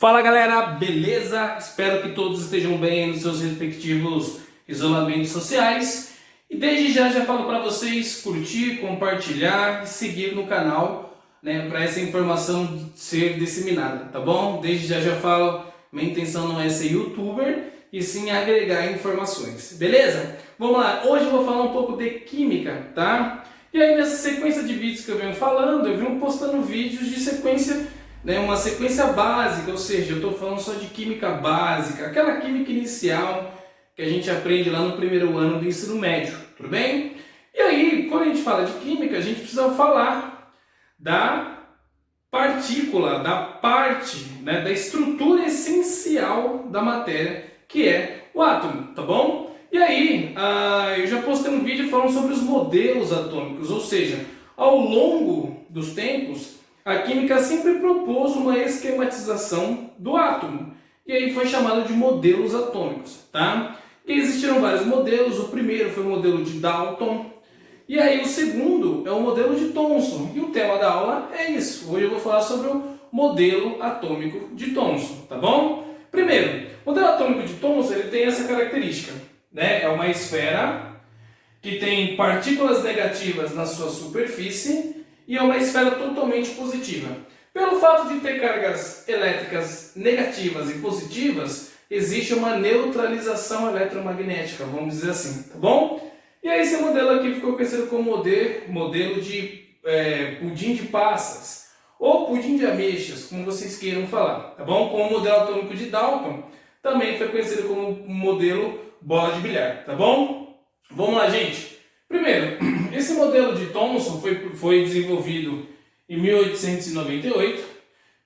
Fala galera, beleza? Espero que todos estejam bem nos seus respectivos isolamentos sociais. E desde já falo para vocês curtir, compartilhar e seguir no canal, né, para essa informação ser disseminada, tá bom? Desde já falo, minha intenção não é ser youtuber e sim agregar informações, beleza? Vamos lá, hoje eu vou falar um pouco de química, tá? E aí nessa sequência de vídeos que eu venho falando, eu venho postando vídeos de sequência, né, uma sequência básica, ou seja, eu estou falando só de química básica, aquela química inicial que a gente aprende lá no primeiro ano do ensino médio, tudo bem? E aí, quando a gente fala de química, a gente precisa falar da partícula, da parte, né, da estrutura essencial da matéria, que é o átomo, tá bom? E aí, eu já postei um vídeo falando sobre os modelos atômicos, ou seja, ao longo dos tempos, a química sempre propôs uma esquematização do átomo, e aí foi chamado de modelos atômicos, tá? E existiram vários modelos, o primeiro foi o modelo de Dalton, e aí o segundo é o modelo de Thomson, e o tema da aula é isso. Hoje eu vou falar sobre o modelo atômico de Thomson, tá bom? Primeiro, o modelo atômico de Thomson ele tem essa característica, né? É uma esfera que tem partículas negativas na sua superfície e é uma esfera totalmente positiva. Pelo fato de ter cargas elétricas negativas e positivas, existe uma neutralização eletromagnética, vamos dizer assim, tá bom? E aí esse modelo aqui ficou conhecido como modelo de pudim de passas, ou pudim de ameixas, como vocês queiram falar, tá bom? Como o modelo atômico de Dalton, também foi conhecido como modelo bola de bilhar, tá bom? Vamos lá, gente. Primeiro, esse modelo de Thomson foi desenvolvido em 1898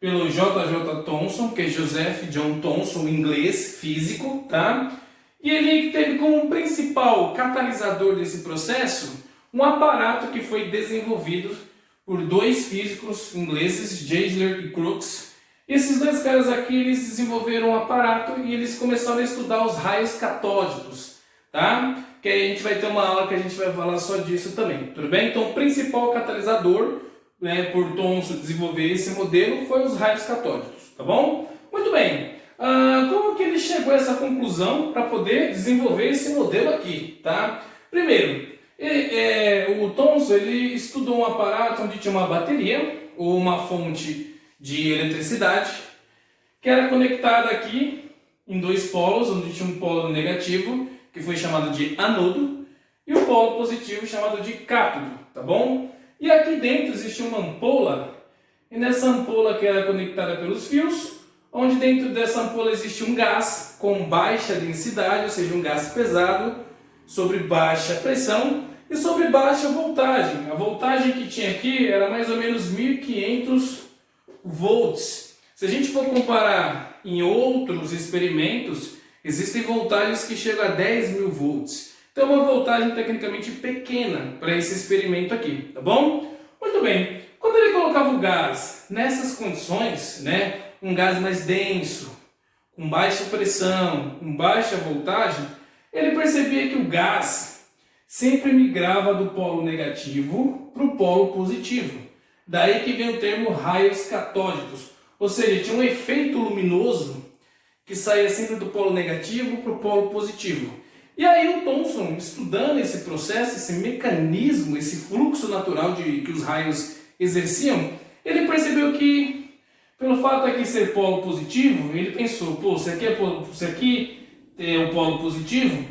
pelo J.J. Thomson, que é Joseph John Thomson, inglês, físico, tá? E ele teve como principal catalisador desse processo um aparato que foi desenvolvido por dois físicos ingleses, Geisler e Crookes. E esses dois caras aqui, eles desenvolveram um aparato e eles começaram a estudar os raios catódicos, tá? Que aí a gente vai ter uma aula que a gente vai falar só disso também, tudo bem? Então o principal catalisador, né, por Thomson desenvolver esse modelo foi os raios catódicos, tá bom? Muito bem. Como que ele chegou a essa conclusão para poder desenvolver esse modelo aqui, tá? Primeiro, o Thomson ele estudou um aparato onde tinha uma bateria ou uma fonte de eletricidade que era conectada aqui em dois polos, onde tinha um polo negativo que foi chamado de anodo e o polo positivo chamado de cátodo, tá bom? E aqui dentro existia uma ampola e nessa ampola que era conectada pelos fios, onde dentro dessa ampola existe um gás com baixa densidade, ou seja, um gás pesado, sobre baixa pressão e sobre baixa voltagem. A voltagem que tinha aqui era mais ou menos 1500 volts. Se a gente for comparar em outros experimentos, existem voltagens que chegam a 10.000 volts. Então é uma voltagem tecnicamente pequena para esse experimento aqui, tá bom? Muito bem. Quando ele colocava o gás nessas condições, né, um gás mais denso, com baixa pressão, com baixa voltagem, ele percebia que o gás sempre migrava do polo negativo para o polo positivo. Daí que vem o termo raios catódicos, ou seja, tinha um efeito luminoso que saía sempre do polo negativo para o polo positivo. E aí o Thomson, estudando esse processo, esse mecanismo, esse fluxo natural que os raios exerciam, ele percebeu que, pelo fato aqui ser polo positivo, ele pensou, pô, se aqui é o polo positivo,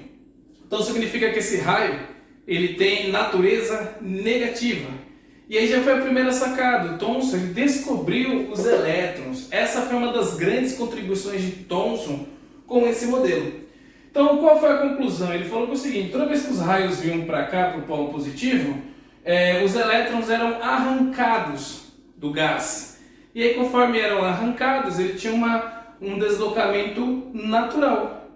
então significa que esse raio ele tem natureza negativa. E aí já foi a primeira sacada. O Thomson ele descobriu os elétrons. Essa foi uma das grandes contribuições de Thomson com esse modelo. Então qual foi a conclusão? Ele falou que o seguinte, toda vez que os raios vinham para cá, para o polo positivo, os elétrons eram arrancados do gás. E aí conforme eram arrancados, ele tinha um deslocamento natural.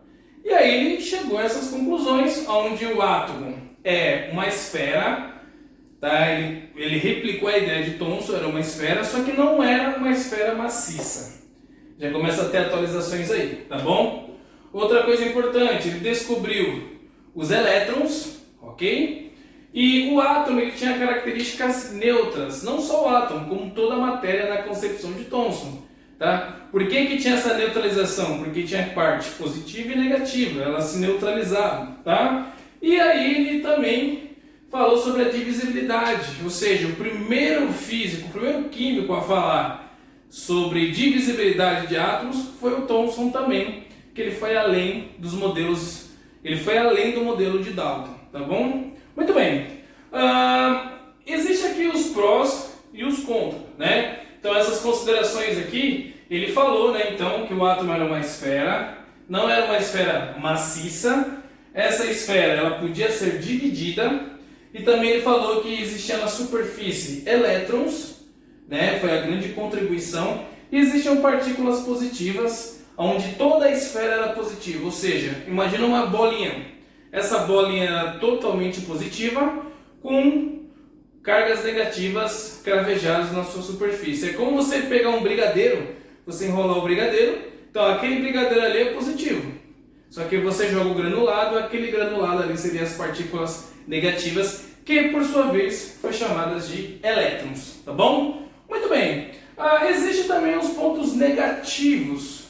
E aí ele chegou a essas conclusões, onde o átomo é uma esfera, tá? Ele replicou a ideia de Thomson, era uma esfera, só que não era uma esfera maciça. Já começa a ter atualizações aí, tá bom? Outra coisa importante, ele descobriu os elétrons, ok? E o átomo ele tinha características neutras, não só o átomo, como toda a matéria na concepção de Thomson. Tá? Por que tinha essa neutralização? Porque tinha parte positiva e negativa, elas se neutralizavam. Tá? E aí ele também falou sobre a divisibilidade, ou seja, o primeiro físico, o primeiro químico a falar sobre divisibilidade de átomos foi o Thomson também, que ele foi além dos modelos, ele foi além do modelo de Dalton, tá bom? Muito bem. Existe aqui os prós e os contras, né? Então essas considerações aqui, ele falou, né, então, que o átomo era uma esfera, não era uma esfera maciça, essa esfera ela podia ser dividida, e também ele falou que existia na superfície elétrons, né, foi a grande contribuição, e existiam partículas positivas, onde toda a esfera era positiva, ou seja, imagina uma bolinha, essa bolinha era totalmente positiva, com cargas negativas cravejadas na sua superfície. É como você pegar um brigadeiro, você enrolar o brigadeiro, então aquele brigadeiro ali é positivo. Só que você joga o granulado, aquele granulado ali seria as partículas negativas, que por sua vez foi chamadas de elétrons, tá bom? Muito bem. Existem também os pontos negativos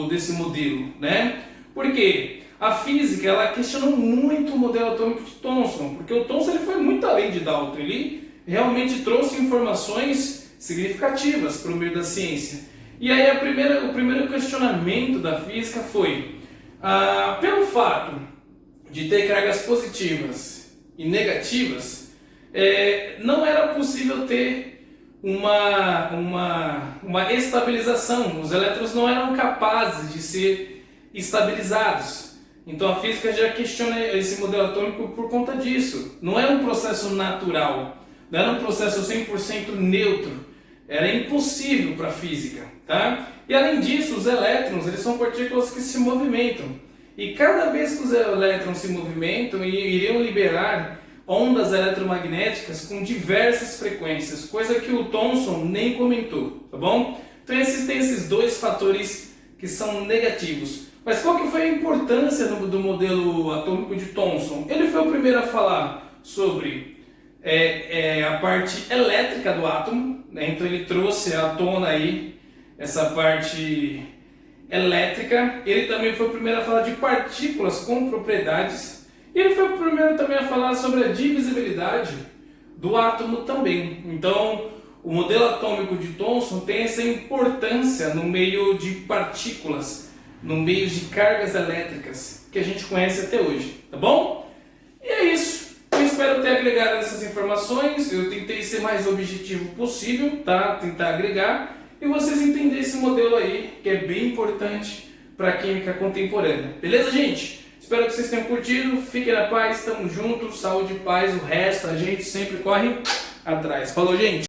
desse modelo, né? Por quê? A física ela questionou muito o modelo atômico de Thomson, porque o Thomson ele foi muito além de Dalton, ele realmente trouxe informações significativas para o meio da ciência. E aí o primeiro questionamento da física foi, pelo fato de ter cargas positivas e negativas, não era possível ter uma estabilização, os elétrons não eram capazes de ser estabilizados. Então a física já questiona esse modelo atômico por conta disso. Não era um processo natural, não era um processo 100% neutro, era impossível para a física. Tá? E além disso, os elétrons eles são partículas que se movimentam. E cada vez que os elétrons se movimentam, iriam liberar ondas eletromagnéticas com diversas frequências, coisa que o Thomson nem comentou, tá bom? Então existem esses dois fatores que são negativos. Mas qual que foi a importância do modelo atômico de Thomson? Ele foi o primeiro a falar sobre a parte elétrica do átomo, né? Então ele trouxe à tona aí essa parte elétrica. Ele também foi o primeiro a falar de partículas com propriedades. E ele foi o primeiro também a falar sobre a divisibilidade do átomo também. Então o modelo atômico de Thomson tem essa importância no meio de partículas, no meio de cargas elétricas que a gente conhece até hoje, tá bom? E é isso. Eu espero ter agregado essas informações. Eu tentei ser mais objetivo possível, tá? Tentar agregar e vocês entenderem esse modelo aí que é bem importante para a química contemporânea. Beleza, gente? Espero que vocês tenham curtido. Fiquem na paz, tamo junto, saúde e paz. O resto a gente sempre corre atrás. Falou, gente!